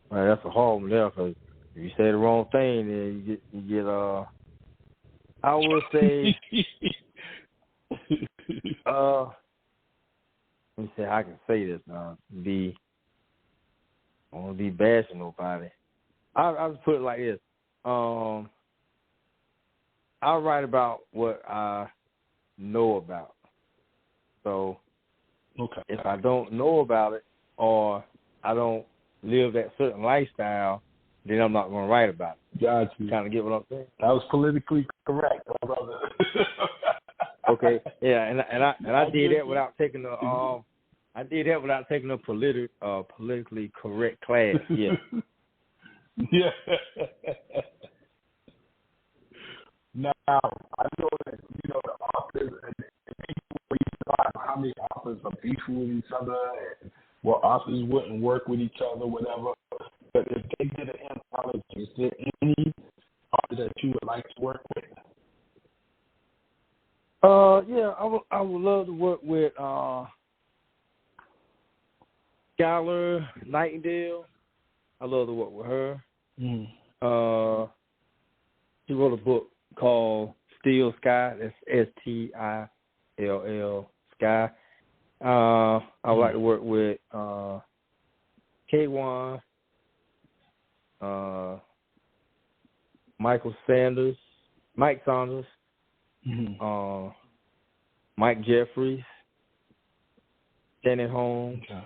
Well, that's a hard one there, because if you say the wrong thing, then you get I would say, let me see how I can say this now. I don't want to be bashing nobody. I'll just put it like this. I write about what I know about. So Okay. if I don't know about it, or I don't live that certain lifestyle, then I'm not going to write about it. Got you. Kind of get what I'm saying? That was politically correct, my brother. Okay, yeah, and I did that without taking the politically correct class. Yeah. Yeah. Now I know that the authors and people we talk about how many authors are beefing with each other and what authors wouldn't work with each other, whatever. But if they did an anthology, is there any author that you would like to work with? Yeah, I would love to work with Skylar Nightingale. I love to work with her. Mm. She wrote a book called Still Sky. That's Still Sky. I would like to work with K1, Mike Saunders, Mm-hmm. Mike Jeffries, Shannon Holmes, Okay.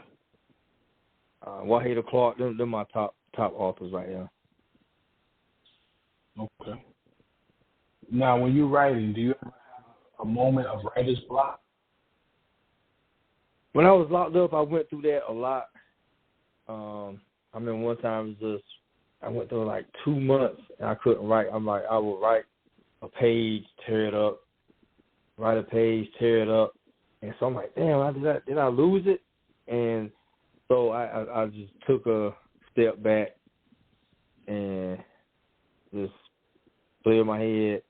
Wahida Clark. They're my top authors right now. Okay. Now, when you're writing, do you ever have a moment of writer's block? When I was locked up, I went through that a lot. I remember one time I went through like 2 months and I couldn't write. I would write a page, tear it up, write a page, tear it up, and so I'm like, damn, did I lose it? And so I just took a step back and just cleared my head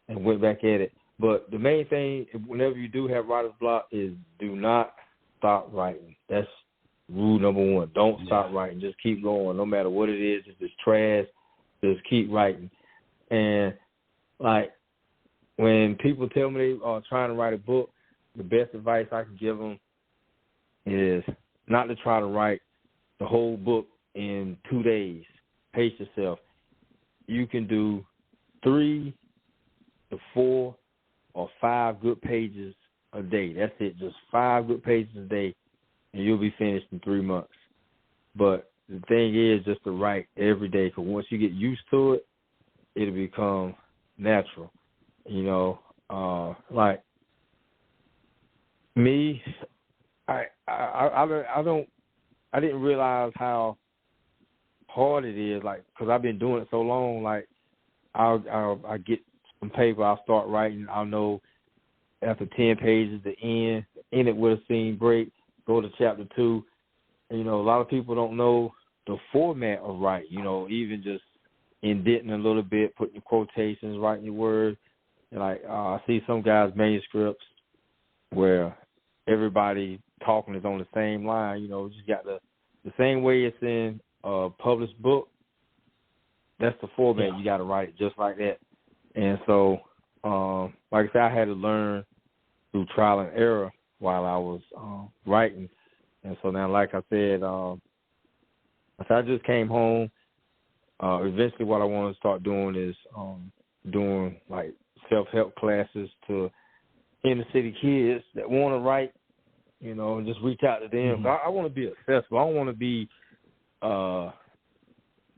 and went back at it. But the main thing, whenever you do have writer's block, is do not stop writing. That's rule number one. Don't stop writing. Just keep going, no matter what it is. If it's trash, just keep writing. And like when people tell me they are trying to write a book, the best advice I can give them is not to try to write the whole book in 2 days. Pace yourself. You can do 3 to 4 or 5 good pages a day. That's it. Just 5 good pages a day, and you'll be finished in 3 months. But the thing is just to write every day, because once you get used to it, it'll become natural. Like me, I didn't realize how hard it is, like, because I've been doing it so long. Like, I get some paper, I'll start writing. I'll know after 10 pages to end it with a scene break, go to chapter 2. And, a lot of people don't know the format of writing, even just indenting a little bit, putting your quotations, writing your words. And I see some guys' manuscripts where everybody talking is on the same line, just got the same way it's in a published book. That's the format. Yeah. You got to write it just like that. And so, like I said, I had to learn through trial and error while I was writing. And so now, like I said, I just came home. Eventually what I want to start doing is doing like self-help classes to inner city kids that want to write, and just reach out to them. Mm-hmm. I want to be accessible. I don't want to be,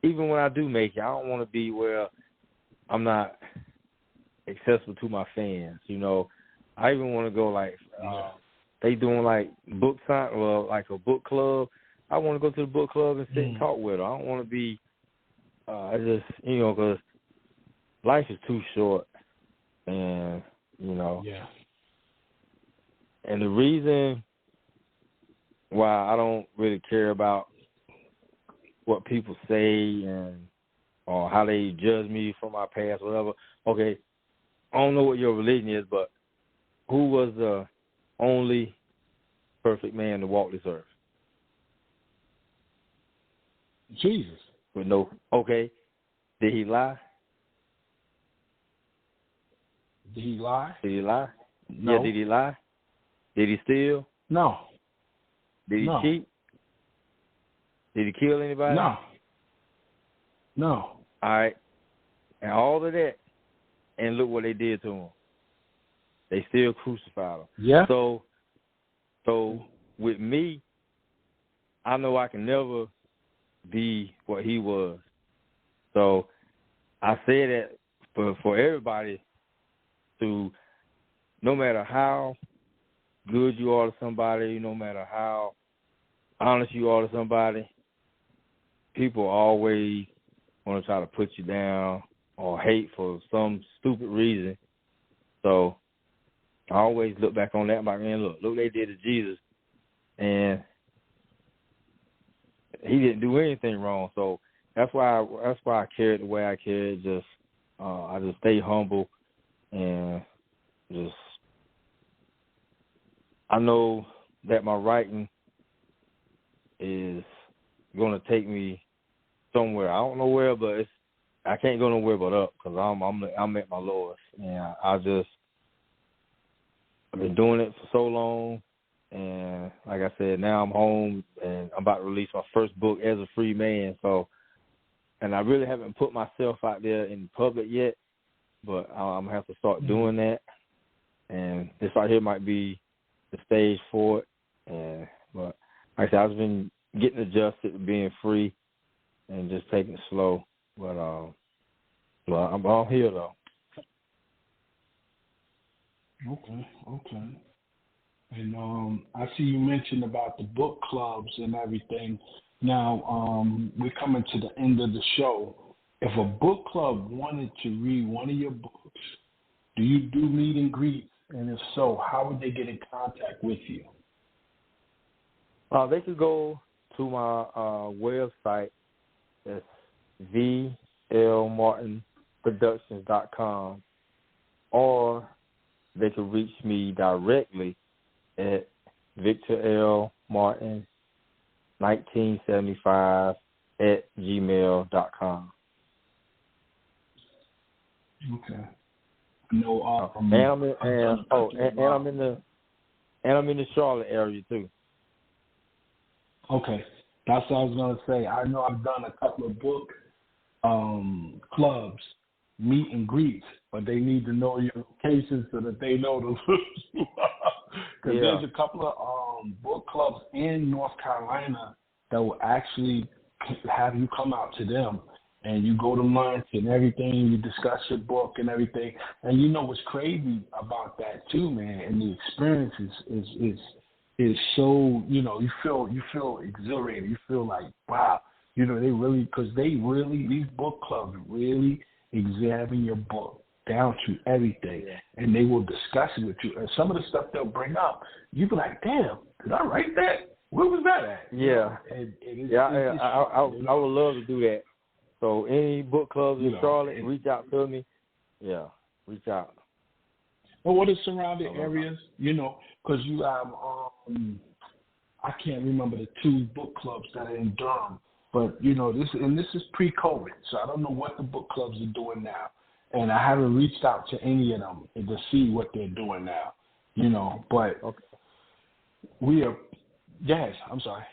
even when I do make it, I don't want to be where I'm not accessible to my fans. I even want to go like, they doing like book sign or like a book club. I want to go to the book club and sit and talk with her. I don't want to be, because life is too short. And, Yeah. And the reason why I don't really care about what people say or how they judge me for my past, whatever. Okay, I don't know what your religion is, but who was the only perfect man to walk this earth? Jesus. With no, okay, did he lie? Did he lie? Did he lie? No. Yeah, did he lie? Did he steal? No. Did he No. cheat? Did he kill anybody? No. No. All right. And all of that, and look what they did to him. They still crucified him. Yeah. So with me, I know I can never be what he was. So I say that for everybody to, no matter how good you are to somebody, no matter how honest you are to somebody, people always want to try to put you down or hate for some stupid reason. So I always look back on that and like, man, look what they did to Jesus. And he didn't do anything wrong. So that's why I carried the way I carried. Just I just stay humble and just I know that my writing is going to take me somewhere. I don't know where, but I can't go nowhere but up because I'm at my lowest. And I've been doing it for so long. And like I said, now I'm home and I'm about to release my first book as a free man. So, and I really haven't put myself out there in public yet, but I'm going to have to start doing that. And this right here might be the stage for it. But like I said, I've been getting adjusted to being free and just taking it slow. But I'm here though. Okay. And I see you mentioned about the book clubs and everything. Now, we're coming to the end of the show. If a book club wanted to read one of your books, do you do meet and greets? And if so, how would they get in contact with you? They could go to my website. It's VLMartinProductions.com, or they could reach me directly at Victor L. Martin 1975 at gmail.com. Okay. No, I'm in the Charlotte area too. Okay, that's what I was gonna say. I know I've done a couple of book clubs, meet and greets, but they need to know your location so that they know to because there's a couple of book clubs in North Carolina that will actually have you come out to them and you go to lunch and everything, you discuss your book and everything. And you know what's crazy about that too, man, and the experience is so, you know, you feel exhilarated. You feel like, wow, you know, these book clubs really examine your book down to everything, and they will discuss it with you. And some of the stuff they'll bring up, you be like, damn, did I write that? Where was that at? Yeah. I would love to do that. So any book clubs in Charlotte, reach out to me. Yeah, reach out. Well, what are surrounding areas? You know, because you have, I can't remember the two book clubs that are in Durham, but you know this is pre-COVID, so I don't know what the book clubs are doing now, and I haven't reached out to any of them to see what they're doing now. You know, but we are. Yes, I'm sorry.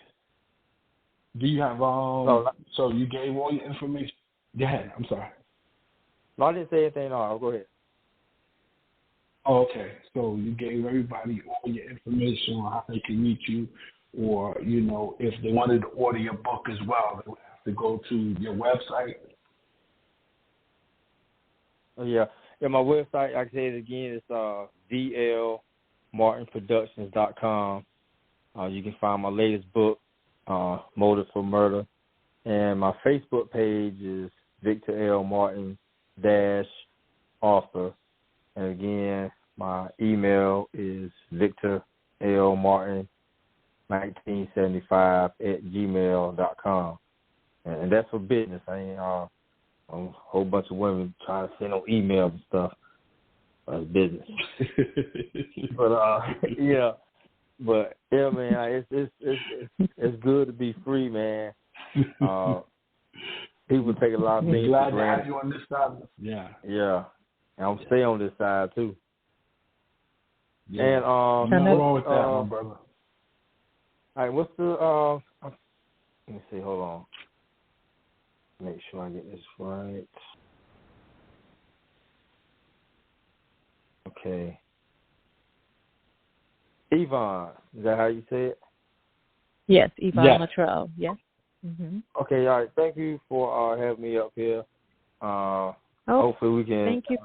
Do you have So you gave all your information. Go ahead. I'm sorry. No, I didn't say anything. No, I'll go ahead. Oh, okay. So you gave everybody all your information on how they can reach you, or, you know, if they wanted to order your book as well, they would have to go to your website. Yeah, my website, I can say it again, it's VLMartinProductions.com. You can find my latest book, Motive for Murder. And my Facebook page is Victor L. Martin -author. And again, my email is victorlmartin1975 at gmail.com. And that's for business. I ain't a whole bunch of women trying to send on emails and stuff. That's business. But yeah. But yeah, man, it's good to be free, man. people take a lot of things glad for to have granted. you on this side. Yeah. Yeah, and I'm stay on this side too. Yeah. And nothing wrong with that, my brother. All right, what's the let me see. Hold on. Make sure I get this right. Okay. Yvonne, is that how you say it? Yes, Yvonne Yes. Luttrell. Yes. Mm-hmm. Okay, all right. Thank you for having me up here. Hopefully we can thank you.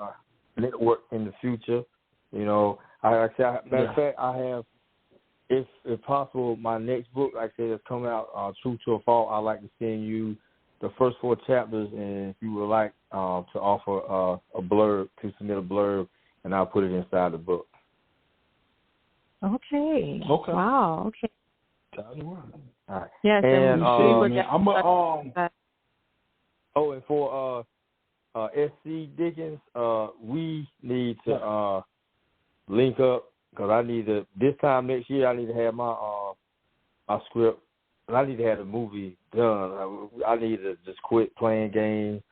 Network in the future. You know, matter of fact, I have, if possible, my next book, like I said, is coming out, True to a Fault. I'd like to send you the first 4 chapters, and if you would like to offer a blurb, to submit a blurb, and I'll put it inside the book. Okay. Okay. Wow. Okay. All right. Yes. And I'm and for SC Dickens, we need to link up, because I need to, this time next year, I need to have my script, and I need to have the movie done. I need to just quit playing games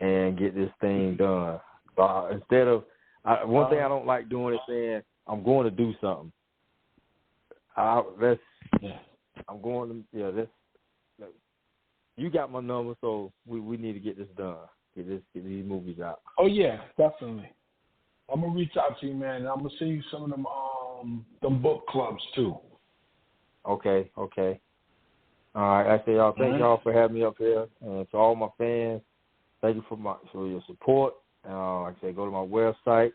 and get this thing done. Instead of, one thing I don't like doing is saying, I'm going to do something. You got my number, so we need to get this done. Get these movies out. Oh yeah, definitely. I'm gonna reach out to you, man. I'm gonna send you some of them book clubs too. Okay. All right. I say y'all, thank y'all for having me up here, and to all my fans, thank you for your support. Like I said, go to my website,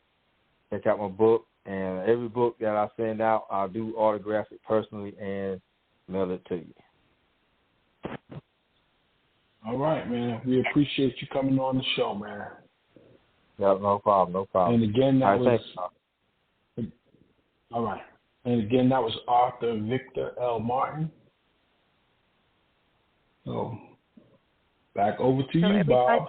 check out my book, and every book that I send out, I'll do autograph it personally and mail it to you. All right, man. We appreciate you coming on the show, man. Yeah, no problem. And again, that was thanks. all right. And again, that was Arthur Victor L. Martin. So back over to you, Bob.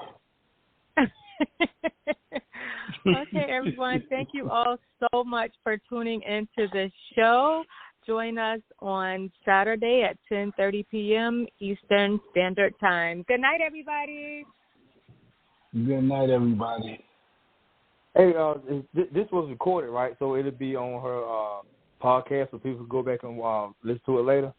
Okay, everyone. Thank you all so much for tuning into the show. Join us on Saturday at 10:30 p.m. Eastern Standard Time. Good night, everybody. Good night, everybody. Hey, this was recorded, right? So it'll be on her podcast, so people can go back and listen to it later.